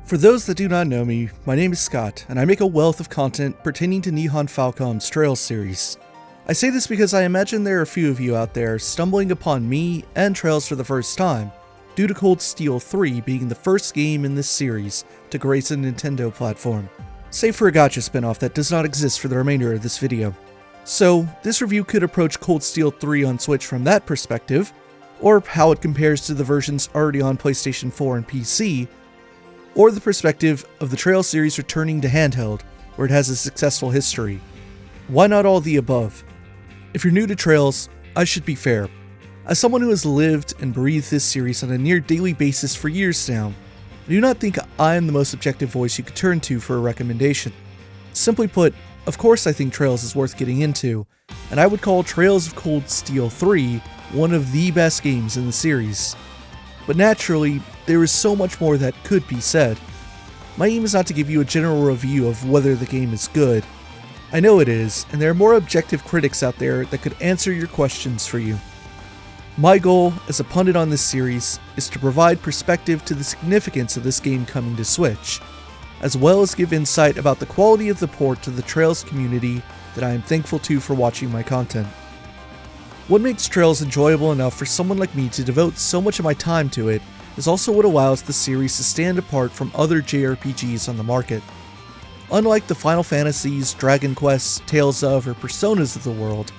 For those that do not know me, my name is Scott, and I make a wealth of content pertaining to Nihon Falcom's Trails series. I say this because I imagine there are a few of you out there stumbling upon me and Trails for the first time, due to Cold Steel 3 being the first game in this series to grace a Nintendo platform, save for a gacha spinoff that does not exist for the remainder of this video. So, this review could approach Cold Steel 3 on Switch from that perspective, or how it compares to the versions already on PlayStation 4 and PC, or the perspective of the Trails series returning to Handheld, where it has a successful history. Why not all the above? If you're new to Trails, I should be fair. As someone who has lived and breathed this series on a near daily basis for years now, I do not think I am the most objective voice you could turn to for a recommendation. Simply put, of course I think Trails is worth getting into, and I would call Trails of Cold Steel 3 one of the best games in the series. But naturally, there is so much more that could be said. My aim is not to give you a general review of whether the game is good. I know it is, and there are more objective critics out there that could answer your questions for you. My goal, as a pundit on this series, is to provide perspective to the significance of this game coming to Switch, as well as give insight about the quality of the port to the Trails community that I am thankful to for watching my content. What makes Trails enjoyable enough for someone like me to devote so much of my time to it is also what allows the series to stand apart from other JRPGs on the market. Unlike the Final Fantasies, Dragon Quests, Tales of, or Personas of the world,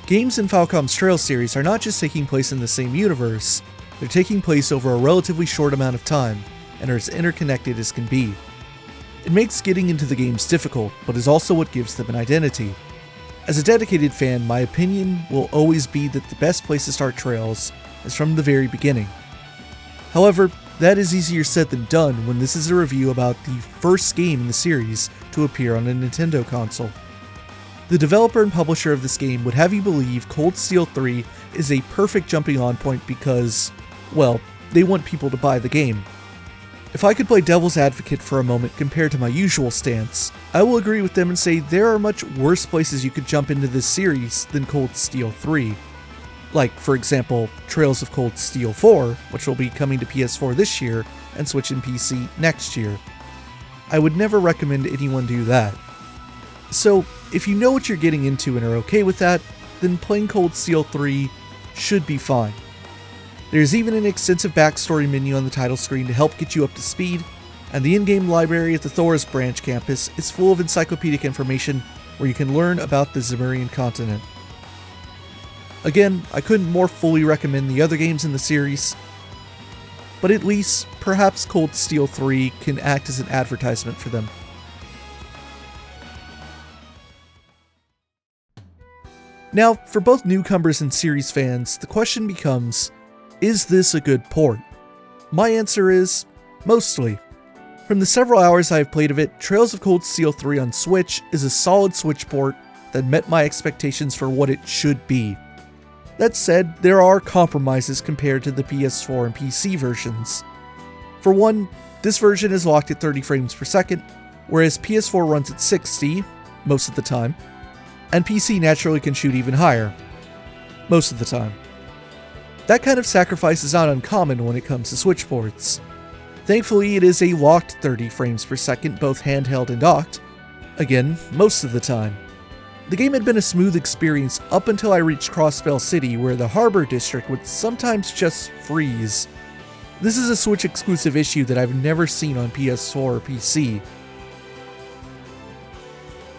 games in Falcom's Trails series are not just taking place in the same universe, they're taking place over a relatively short amount of time, and are as interconnected as can be. It makes getting into the games difficult, but is also what gives them an identity. As a dedicated fan, my opinion will always be that the best place to start Trails is from the very beginning. However, that is easier said than done when this is a review about the first game in the series to appear on a Nintendo console. The developer and publisher of this game would have you believe Cold Steel 3 is a perfect jumping on point because, well, they want people to buy the game. If I could play devil's advocate for a moment compared to my usual stance, I will agree with them and say there are much worse places you could jump into this series than Cold Steel 3. Like, for example, Trails of Cold Steel 4, which will be coming to PS4 this year and Switch and PC next year. I would never recommend anyone do that. So, if you know what you're getting into and are okay with that, then playing Cold Steel 3 should be fine. There's even an extensive backstory menu on the title screen to help get you up to speed, and the in-game library at the Thoris branch campus is full of encyclopedic information where you can learn about the Zemurian continent. Again, I couldn't more fully recommend the other games in the series, but at least, perhaps Cold Steel 3 can act as an advertisement for them. Now, for both newcomers and series fans, the question becomes, is this a good port? My answer is, mostly. From the several hours I have played of it, Trails of Cold Steel 3 on Switch is a solid Switch port that met my expectations for what it should be. That said, there are compromises compared to the PS4 and PC versions. For one, this version is locked at 30 frames per second, whereas PS4 runs at 60, most of the time, and PC naturally can shoot even higher, most of the time. That kind of sacrifice is not uncommon when it comes to Switch ports. Thankfully, it is a locked 30 frames per second, both handheld and docked, again, most of the time. The game had been a smooth experience up until I reached Crossbell City, where the Harbor District would sometimes just freeze. This is a Switch exclusive issue that I've never seen on PS4 or PC.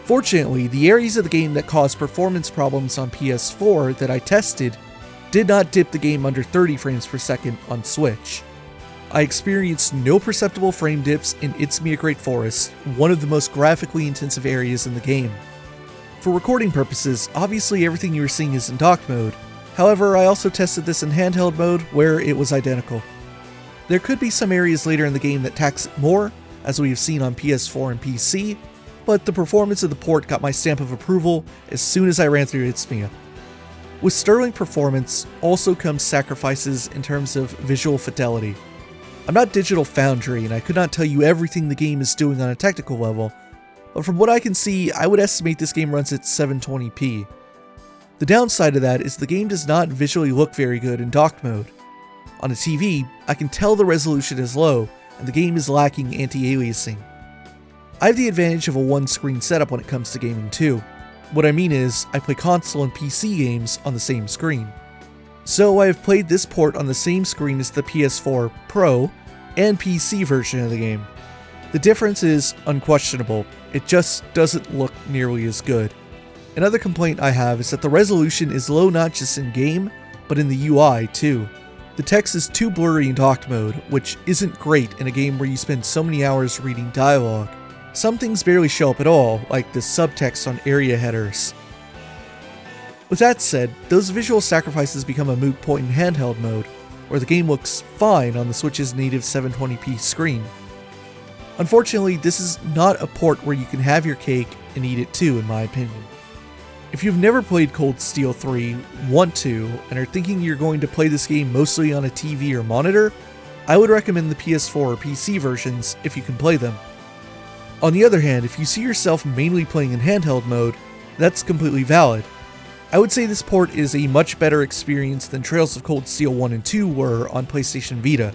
Fortunately, the areas of the game that caused performance problems on PS4 that I tested did not dip the game under 30 frames per second on Switch. I experienced no perceptible frame dips in It's Me a Great Forest, one of the most graphically intensive areas in the game. For recording purposes, obviously everything you are seeing is in dock mode, however I also tested this in handheld mode where it was identical. There could be some areas later in the game that tax it more, as we have seen on PS4 and PC, but the performance of the port got my stamp of approval as soon as I ran through It's Me. With sterling performance also comes sacrifices in terms of visual fidelity. I'm not Digital Foundry and I could not tell you everything the game is doing on a technical level, but from what I can see, I would estimate this game runs at 720p. The downside of that is the game does not visually look very good in docked mode. On a TV, I can tell the resolution is low, and the game is lacking anti-aliasing. I have the advantage of a one-screen setup when it comes to gaming too. What I mean is, I play console and PC games on the same screen. So I have played this port on the same screen as the PS4 Pro and PC version of the game. The difference is unquestionable, it just doesn't look nearly as good. Another complaint I have is that the resolution is low not just in game, but in the UI too. The text is too blurry in docked mode, which isn't great in a game where you spend so many hours reading dialogue. Some things barely show up at all, like the subtext on area headers. With that said, those visual sacrifices become a moot point in handheld mode, where the game looks fine on the Switch's native 720p screen. Unfortunately, this is not a port where you can have your cake and eat it too, in my opinion. If you've never played Cold Steel 3, want to, and are thinking you're going to play this game mostly on a TV or monitor, I would recommend the PS4 or PC versions if you can play them. On the other hand, if you see yourself mainly playing in handheld mode, that's completely valid. I would say this port is a much better experience than Trails of Cold Steel 1 and 2 were on PlayStation Vita.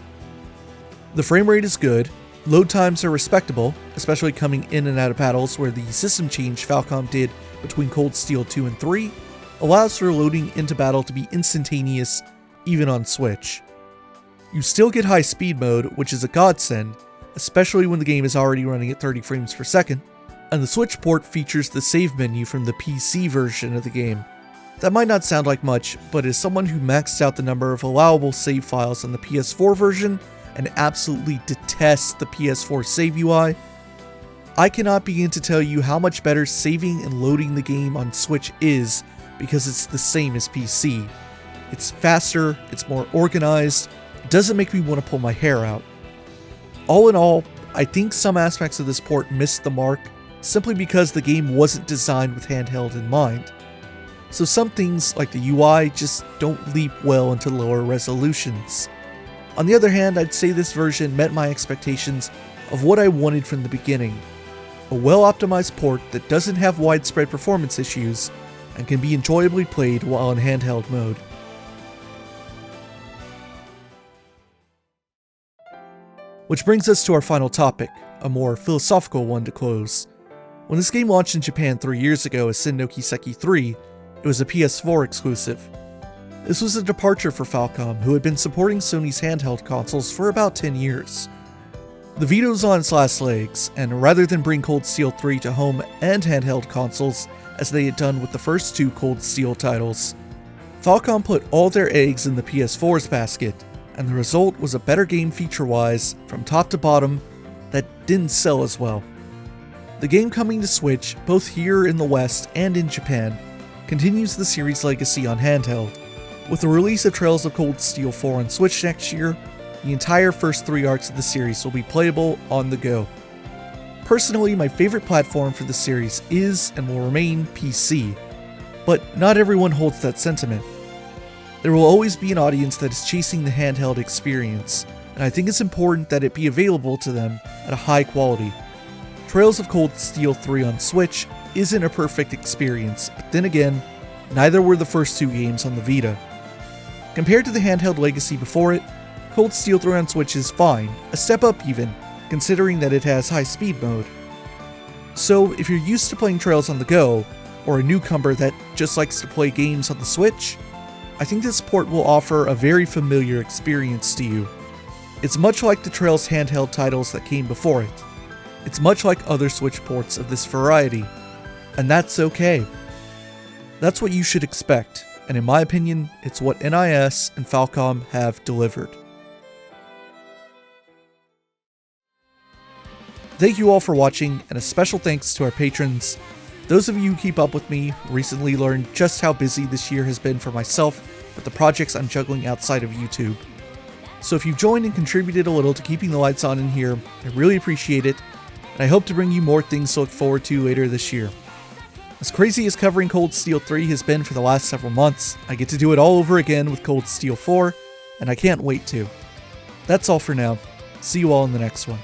The frame rate is good, load times are respectable, especially coming in and out of battles where the system change Falcom did between Cold Steel 2 and 3 allows for loading into battle to be instantaneous even on Switch. You still get high speed mode, which is a godsend, especially when the game is already running at 30 frames per second, and the Switch port features the save menu from the PC version of the game. That might not sound like much, but as someone who maxed out the number of allowable save files on the PS4 version and absolutely detests the PS4 save UI, I cannot begin to tell you how much better saving and loading the game on Switch is because it's the same as PC. It's faster, it's more organized, it doesn't make me want to pull my hair out. All in all, I think some aspects of this port missed the mark simply because the game wasn't designed with handheld in mind. So some things like the UI just don't leap well into lower resolutions. On the other hand, I'd say this version met my expectations of what I wanted from the beginning. A well-optimized port that doesn't have widespread performance issues and can be enjoyably played while in handheld mode. Which brings us to our final topic, a more philosophical one to close. When this game launched in Japan 3 years ago as Sen no Kiseki 3, it was a PS4 exclusive. This was a departure for Falcom, who had been supporting Sony's handheld consoles for about 10 years. The Vita was on its last legs, and rather than bring Cold Steel 3 to home and handheld consoles as they had done with the first two Cold Steel titles, Falcom put all their eggs in the PS4's basket, and the result was a better game feature-wise, from top to bottom, that didn't sell as well. The game coming to Switch, both here in the West and in Japan, continues the series' legacy on handheld. With the release of Trails of Cold Steel 4 on Switch next year, the entire first 3 arcs of the series will be playable on the go. Personally, my favorite platform for the series is and will remain PC, but not everyone holds that sentiment. There will always be an audience that is chasing the handheld experience, and I think it's important that it be available to them at a high quality. Trails of Cold Steel 3 on Switch isn't a perfect experience, but then again, neither were the first 2 games on the Vita. Compared to the handheld legacy before it, Cold Steel 3 on Switch is fine, a step up even, considering that it has high speed mode. So if you're used to playing Trails on the go, or a newcomer that just likes to play games on the Switch, I think this port will offer a very familiar experience to you. It's much like the Trails handheld titles that came before it. It's much like other Switch ports of this variety, and that's okay. That's what you should expect, and in my opinion, it's what NIS and Falcom have delivered. Thank you all for watching, and a special thanks to our patrons. Those of you who keep up with me recently learned just how busy this year has been for myself with the projects I'm juggling outside of YouTube. So if you've joined and contributed a little to keeping the lights on in here, I really appreciate it, and I hope to bring you more things to look forward to later this year. As crazy as covering Cold Steel 3 has been for the last several months, I get to do it all over again with Cold Steel 4, and I can't wait to. That's all for now. See you all in the next one.